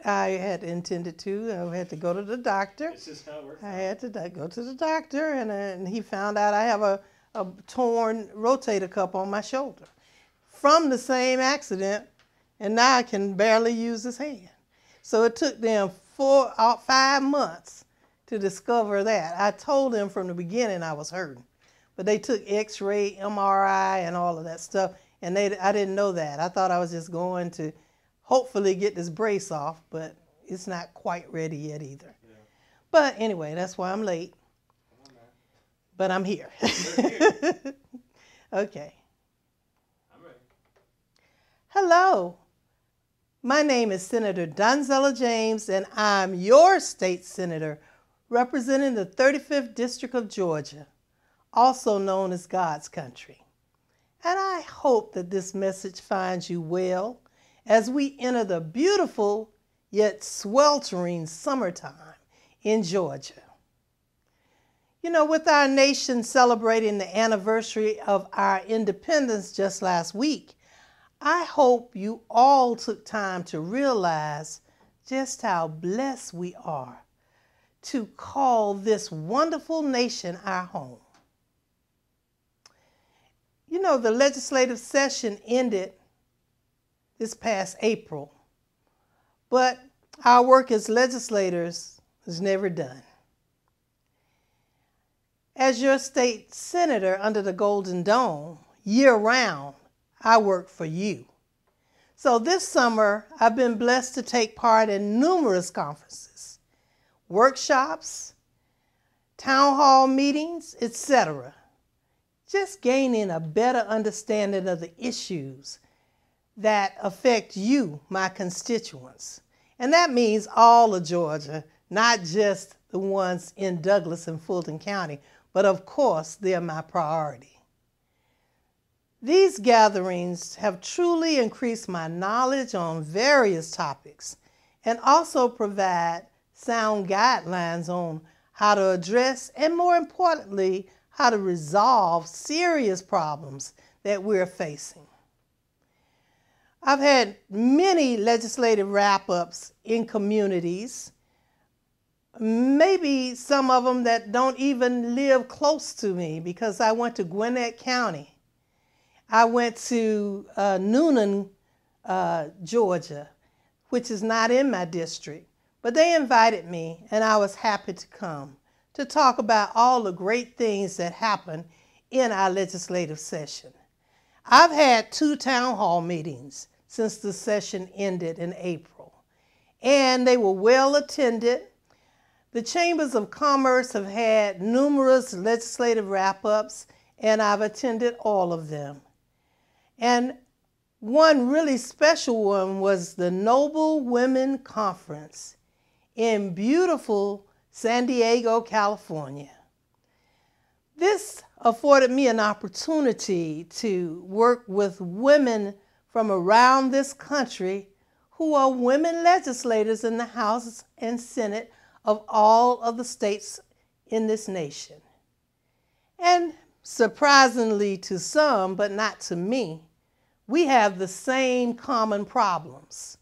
I had intended to. I had to go to the doctor. This is how it works. I had to go to the doctor, and he found out I have a torn rotator cuff on my shoulder from the same accident, and now I can barely use his hand. So it took them 5 months to discover that. I told them from the beginning I was hurting, but they took X-ray, MRI, and all of that stuff, and I didn't know that. I thought I was just going to hopefully get this brace off, but it's not quite ready yet either. Yeah. But anyway, that's why I'm late. Come on, man. But I'm here. Here. Okay. I'm ready. Hello. My name is Senator Donzella James, and I'm your state senator representing the 35th District of Georgia, also known as God's country. And I hope that this message finds you well as we enter the beautiful yet sweltering summertime in Georgia. You know, with our nation celebrating the anniversary of our independence just last week, I hope you all took time to realize just how blessed we are to call this wonderful nation our home. You know, the legislative session ended this past April, but our work as legislators is never done. As your state senator under the Golden Dome, year-round, I work for you. So this summer, I've been blessed to take part in numerous conferences, workshops, town hall meetings, etc., just gaining a better understanding of the issues that affect you, my constituents. And that means all of Georgia, not just the ones in Douglas and Fulton County, but of course, they're my priority. These gatherings have truly increased my knowledge on various topics and also provide sound guidelines on how to address and, more importantly, how to resolve serious problems that we're facing. I've had many legislative wrap-ups in communities, maybe some of them that don't even live close to me because I went to Gwinnett County. I went to Noonan, Georgia, which is not in my district, but they invited me and I was happy to come to talk about all the great things that happen in our legislative session. I've had 2 town hall meetings since the session ended in April, and they were well attended. The Chambers of Commerce have had numerous legislative wrap-ups, and I've attended all of them. And one really special one was the Noble Women Conference in beautiful San Diego, California. This afforded me an opportunity to work with women from around this country who are women legislators in the House and Senate of all of the states in this nation. And surprisingly to some, but not to me, we have the same common problems.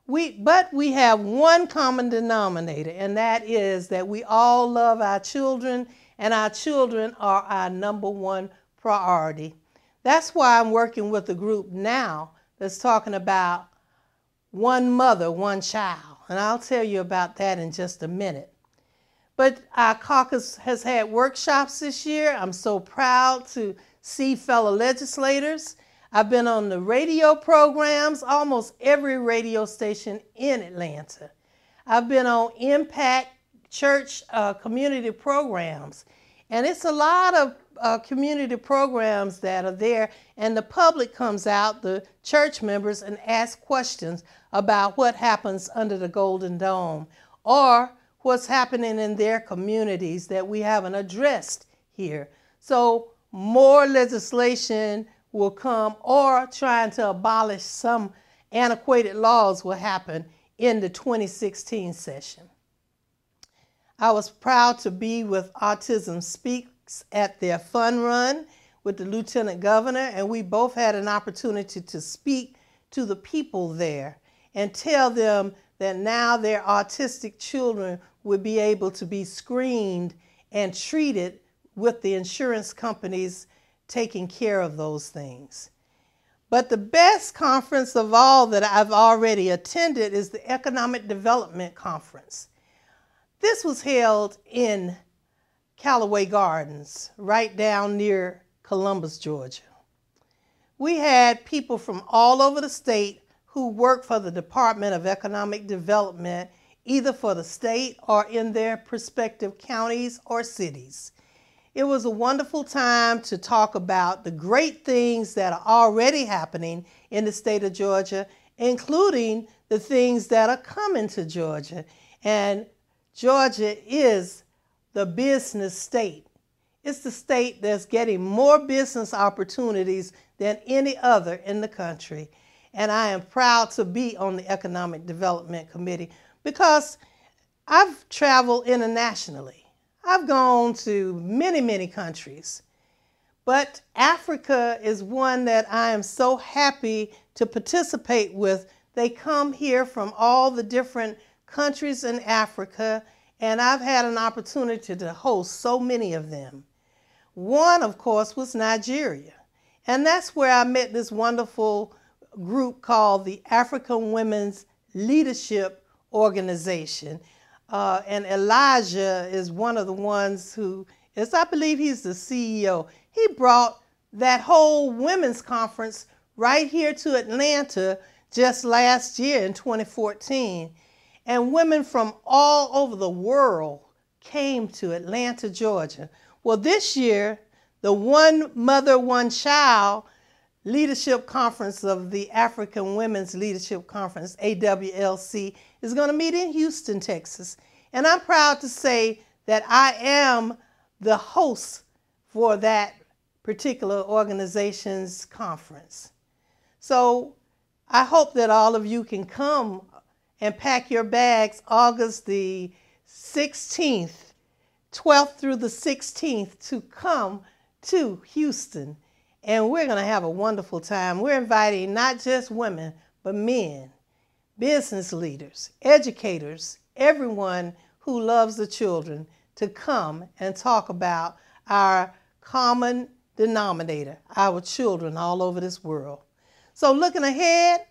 But we have one common denominator, and that is that we all love our children, and our children are our #1 priority. That's why I'm working with a group now that's talking about one mother, one child. And I'll tell you about that in just a minute. But our caucus has had workshops this year. I'm so proud to see fellow legislators. I've been on the radio programs, almost every radio station in Atlanta. I've been on Impact Church community programs. And it's a lot of community programs that are there, and the public comes out, the church members, and ask questions about what happens under the Golden Dome or what's happening in their communities that we haven't addressed here. So more legislation will come, or trying to abolish some antiquated laws will happen in the 2016 session. I was proud to be with Autism Speaks at their fun run with the Lieutenant Governor, and we both had an opportunity to speak to the people there and tell them that now their autistic children would be able to be screened and treated with the insurance companies taking care of those things. But the best conference of all that I've already attended is the Economic Development Conference. This was held in Callaway Gardens, right down near Columbus, Georgia. We had people from all over the state who work for the Department of Economic Development, either for the state or in their respective counties or cities. It was a wonderful time to talk about the great things that are already happening in the state of Georgia, including the things that are coming to Georgia. And Georgia is the business state. It's the state that's getting more business opportunities than any other in the country. And I am proud to be on the Economic Development Committee because I've traveled internationally. I've gone to many, many countries, but Africa is one that I am so happy to participate with. They come here from all the different countries in Africa, and I've had an opportunity to host so many of them. One, of course, was Nigeria, and that's where I met this wonderful group called the African Women's Leadership Organization. And Elijah is one of the ones who is, I believe he's the CEO. He brought that whole women's conference right here to Atlanta just last year in 2014. And women from all over the world came to Atlanta, Georgia. Well, this year, the One Mother, One Child Leadership Conference of the African Women's Leadership Conference, AWLC, is going to meet in Houston, Texas. And I'm proud to say that I am the host for that particular organization's conference. So I hope that all of you can come and pack your bags August the 16th, 12th through the 16th to come to Houston. And we're going to have a wonderful time. We're inviting not just women, but men, business leaders, educators, everyone who loves the children to come and talk about our common denominator, our children all over this world. So looking ahead,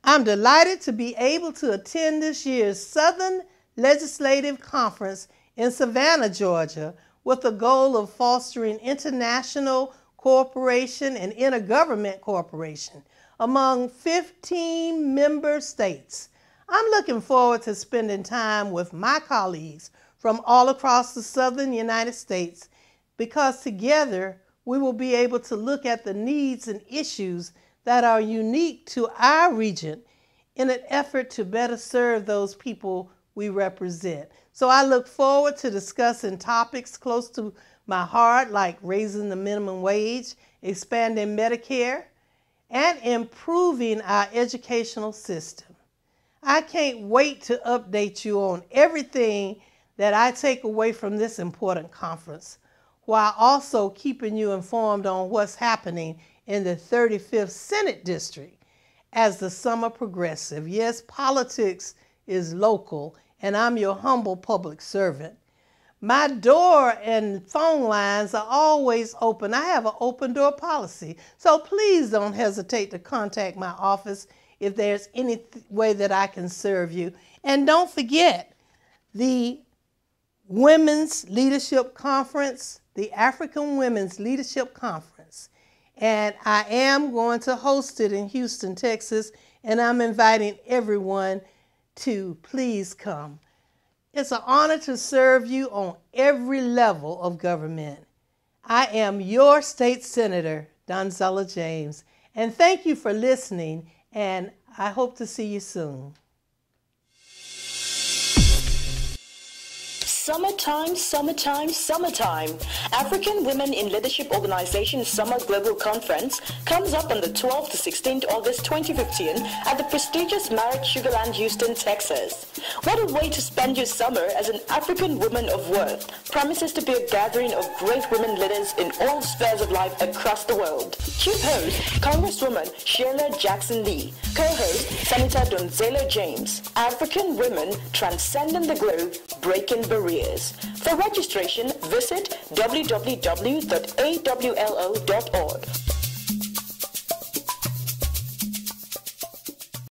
I'm delighted to be able to attend this year's Southern Legislative Conference in Savannah, Georgia, with the goal of fostering international cooperation and intergovernment cooperation among 15 member states. I'm looking forward to spending time with my colleagues from all across the southern United States because together we will be able to look at the needs and issues that are unique to our region in an effort to better serve those people we represent. So I look forward to discussing topics close to my heart, like raising the minimum wage, expanding Medicare, and improving our educational system. I can't wait to update you on everything that I take away from this important conference, while also keeping you informed on what's happening in the 35th Senate District as the summer progresses. Yes, politics is local, and I'm your humble public servant. My door and phone lines are always open. I have an open door policy, so please don't hesitate to contact my office if there's any way that I can serve you. And don't forget the Women's Leadership Conference, the African Women's Leadership Conference. And I am going to host it in Houston, Texas, and I'm inviting everyone to please come. It's an honor to serve you on every level of government. I am your state senator, Donzella James, and thank you for listening, and I hope to see you soon. Summertime, summertime, summertime. African Women in Leadership Organization Summer Global Conference comes up on the 12th to 16th August 2015 at the prestigious Marriott Sugar Land, Houston, Texas. What a way to spend your summer as an African woman of worth. Promises to be a gathering of great women leaders in all spheres of life across the world. Chief host, Congresswoman Sheila Jackson Lee. Co-host, Senator Donzella James. African women transcending the globe, breaking barriers. For registration, visit www.awlo.org.